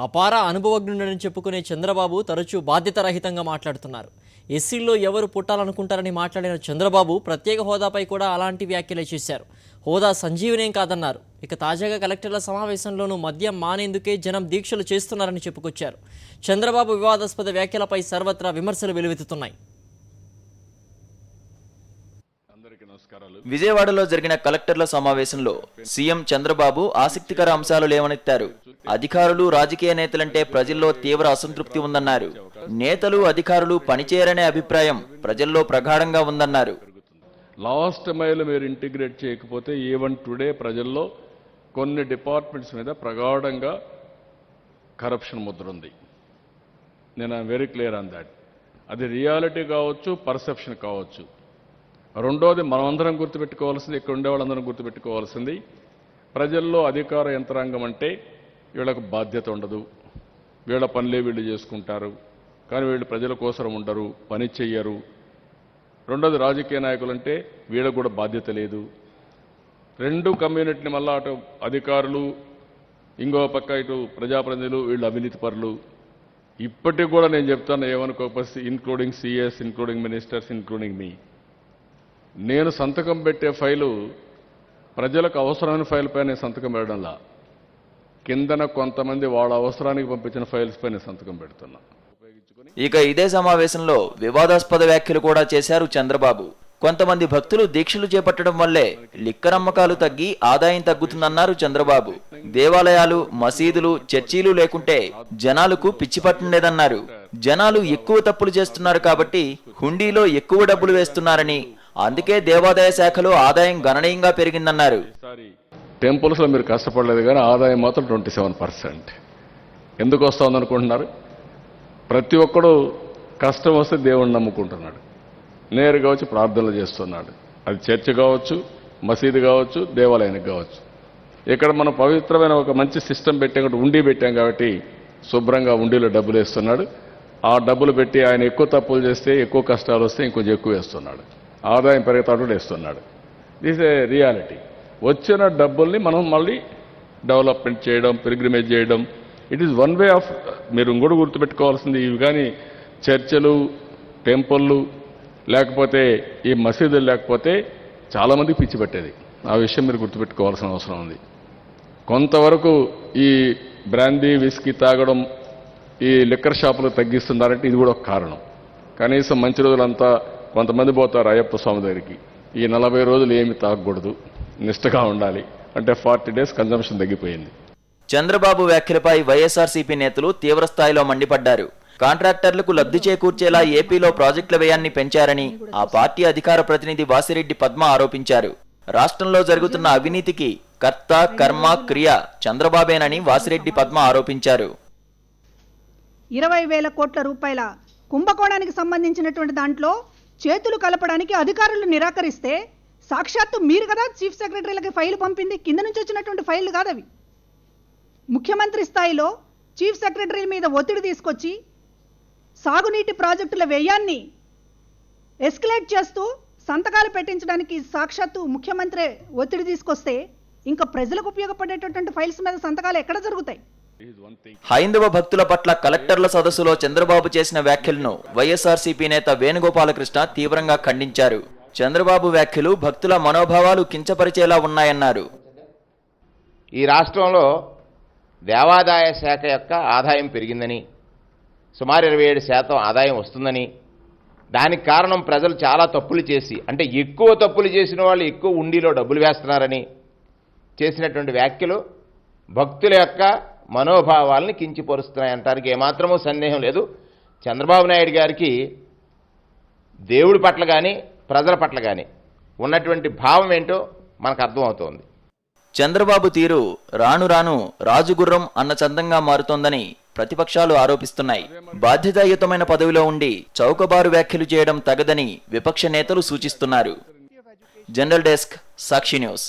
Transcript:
అపార అనుభవజ్ఞుడని చెప్పుకునే చంద్రబాబు తరచూ బాధ్యతారహితంగా మాట్లాడుతున్నారు. ఎస్సీల్లో ఎవరు పుట్టాలనుకుంటారని మాట్లాడిన చంద్రబాబు ప్రత్యేక హోదాపై కూడా అలాంటి వ్యాఖ్యలే చేశారు. హోదా సంజీవనేం కాదన్నారు. ఇక తాజాగా కలెక్టర్ల సమావేశంలోనూ మద్యం మానేందుకే జనం దీక్షలు చేస్తున్నారని చెప్పుకొచ్చారు. చంద్రబాబు వివాదాస్పద వ్యాఖ్యలపై సర్వత్రా విమర్శలు వెలువెత్తుతున్నాయి. విజయవాడలో జరిగిన కలెక్టర్ల సమావేశంలో సీఎం చంద్రబాబు ఆసక్తికర అంశాలు లేవనెత్తారు. అధికారులు, రాజకీయ నేతలంటే ప్రజల్లో తీవ్ర అసంతృప్తి ఉందన్నారు. నేతలు, అధికారులు పనిచేయరనే అభిప్రాయం ప్రజల్లో ప్రగాఢంగా ఉందన్నారు. లాస్ట్ మైల్ మీరు ఇంటిగ్రేట్ చేయకపోతే ఈవెన్ టుడే ప్రజల్లో కొన్ని డిపార్ట్మెంట్స్ మీద ప్రగాఢంగా కరప్షన్ ముద్ర ఉంది. నేను వెరీ క్లియర్ ఆన్ దాట్. అది రియాలిటీ కావచ్చు, పర్సెప్షన్ కావచ్చు. రెండోది మనమందరం గుర్తుపెట్టుకోవాల్సింది, ఇక్కడ ఉండే వాళ్ళందరం గుర్తుపెట్టుకోవాల్సింది, ప్రజల్లో అధికార యంత్రాంగం అంటే వీళ్ళకు బాధ్యత ఉండదు, వీళ్ళ పనులే వీళ్ళు చేసుకుంటారు, కానీ వీళ్ళు ప్రజల కోసం ఉండరు, పని చెయ్యరు. రెండోది రాజకీయ నాయకులు అంటే వీళ్ళకు కూడా బాధ్యత లేదు. రెండు కమ్యూనిటీని మళ్ళా అటు అధికారులు, ఇంకో పక్క ఇటు ప్రజాప్రతినిధులు, వీళ్ళు అవినీతి పరులు. ఇప్పటికి కూడా నేను చెప్తాను, ఏమనుకోకపోతే including CS, including ministers, including మీ, నేను సంతకం పెట్టే ఫైలు ప్రజలకు అవసరమైన ఫైల్ పైన సంతకం పెట్టడంలా, కిందన కొంతమంది వాళ్ళ అవసరానికి పంపించిన ఫైల్స్ పైన సంతకం పెడుతున్నా. ఇక ఇదే సమావేశంలో వివాదాస్పద వ్యాఖ్యలు కూడా చేశారు చంద్రబాబు. కొంతమంది భక్తులు దీక్షలు చేపట్టడం వల్లే లిక్కర్ అమ్మకాలు తగ్గి ఆదాయం తగ్గుతుందన్నారు చంద్రబాబు. దేవాలయాలు, మసీదులు, చర్చీలు లేకుంటే జనాలకు పిచ్చి పట్టలేదన్నారు. జనాలు ఎక్కువ తప్పులు చేస్తున్నారు కాబట్టి హుండీలో ఎక్కువ డబ్బులు వేస్తున్నారని, అందుకే దేవాదాయ శాఖలో ఆదాయం గణనీయంగా పెరిగిందన్నారు. టెంపుల్స్ లో మీరు కష్టపడలేదు కానీ ఆదాయం మాత్రం 27%. ఎందుకు వస్తుంది అనుకుంటున్నారు? ప్రతి ఒక్కడు కష్టం వస్తే దేవుణ్ణి నమ్ముకుంటున్నాడు, నేరుగా వచ్చి ప్రార్థనలు చేస్తున్నాడు. అది చర్చ్ కావచ్చు, మసీదు కావచ్చు, దేవాలయానికి కావచ్చు. ఇక్కడ మనం పవిత్రమైన ఒక మంచి సిస్టమ్ పెట్టాం, ఉండి పెట్టాం కాబట్టి శుభ్రంగా ఉండిలో డబ్బులు వేస్తున్నాడు. ఆ డబ్బులు పెట్టి ఆయన ఎక్కువ తప్పులు చేస్తే, ఎక్కువ కష్టాలు వస్తే ఇంకొంచెం ఎక్కువ వేస్తున్నాడు, ఆదాయం పెరుగుతాడు వేస్తున్నాడు. This a reality. వచ్చిన డబ్బుల్ని మనం మళ్ళీ డెవలప్మెంట్ చేయడం, పిల్గ్రిమేజ్ చేయడం, it is one way of. మీరు ఇంకోటి గుర్తుపెట్టుకోవాల్సింది, ఇవి కానీ చర్చలు, టెంపుళ్ళు లేకపోతే ఈ మసీదులు లేకపోతే చాలామందికి పిచ్చి పెట్టేది. ఆ విషయం మీరు గుర్తుపెట్టుకోవాల్సిన అవసరం ఉంది. కొంతవరకు ఈ బ్రాందీ, విస్కీ తాగడం, ఈ లిక్కర్ షాపులు తగ్గిస్తున్నారంటే ఇది కూడా ఒక కారణం. కనీసం మంచి రోజులంతా కొంతమంది పోతారు అయ్యప్ప స్వామి దగ్గరికి, ఈ 40 రోజులు ఏమి తాగకూడదు, నిష్టగా ఉండాలి అంటే 40 days కన్జంప్షన్ తగ్గిపోయింది. చంద్రబాబు వ్యాఖ్యలపై వైఎస్ఆర్సీపీ నేతలు తీవ్రస్థాయిలో మండిపడ్డారు. కాంట్రాక్టర్లకు లబ్ధి చేకూర్చేలా ఏపీలో ప్రాజెక్టుల వ్యయాన్ని పెంచారని ఆ పార్టీ అధికార ప్రతినిధి వాసిరెడ్డి పద్మ ఆరోపించారు. రాష్ట్రంలో జరుగుతున్న అవినీతికి కర్త, కర్మ, క్రియ చంద్రబాబేనని వాసిరెడ్డి పద్మ ఆరోపించారు. 20,000 కోట్ల రూపాయల కుంభకోణానికి సంబంధించినటువంటి దాంట్లో చేతులు కలపడానికి అధికారులు నిరాకరిస్తే సాక్షాత్తు మీరు కదా చీఫ్ సెక్రటరీలకి ఫైల్ పంపింది, కింద నుంచి వచ్చినటువంటి ఫైళ్లు కాదు అవి. ముఖ్యమంత్రి స్థాయిలో చీఫ్ సెక్రటరీల మీద ఒత్తిడి తీసుకొచ్చి సాగునీటి ప్రాజెక్టుల వ్యయాన్ని ఎస్కలేట్ చేస్తూ సంతకాలు పెట్టించడానికి సాక్షాత్తు ముఖ్యమంత్రి ఒత్తిడి తీసుకొస్తే ఇంకా ప్రజలకు ఉపయోగపడేటటువంటి ఫైల్స్ మీద సంతకాలు ఎక్కడ జరుగుతాయి? హైందవ భక్తుల పట్ల కలెక్టర్ల సదస్సులో చంద్రబాబు చేసిన వ్యాఖ్యలను వైఎస్ఆర్సీపీ నేత వేణుగోపాలకృష్ణ తీవ్రంగా ఖండించారు. చంద్రబాబు వ్యాఖ్యలు భక్తుల మనోభావాలు కించపరిచేలా ఉన్నాయన్నారు. ఈ రాష్ట్రంలో దేవాదాయ శాఖ యొక్క ఆదాయం పెరిగిందని, సుమారు 27% ఆదాయం వస్తుందని, దానికి కారణం ప్రజలు చాలా తప్పులు చేసి, అంటే ఎక్కువ తప్పులు చేసిన వాళ్ళు ఎక్కువ ఉండిలో డబ్బులు వేస్తున్నారని చేసినటువంటి వ్యాఖ్యలు భక్తుల యొక్క మనోభావాలని కించిపరుస్తున్నాయంటానికి ఏమాత్రమూ సందేహం లేదు. చంద్రబాబు నాయుడు గారికి దేవుడి పట్ల కానీ ప్రజల పట్ల కానీ ఉన్నటువంటి భావం ఏంటో మనకు అర్థమవుతోంది. చంద్రబాబు తీరు రాను రాను రాజుగుర్రం అన్న చందంగా మారుతోందని ప్రతిపక్షాలు ఆరోపిస్తున్నాయి. బాధ్యతాయుతమైన పదవిలో ఉండి చౌకబారు వ్యాఖ్యలు చేయడం తగదని విపక్ష నేతలు సూచిస్తున్నారు. జనరల్ డెస్క్, సాక్షి న్యూస్.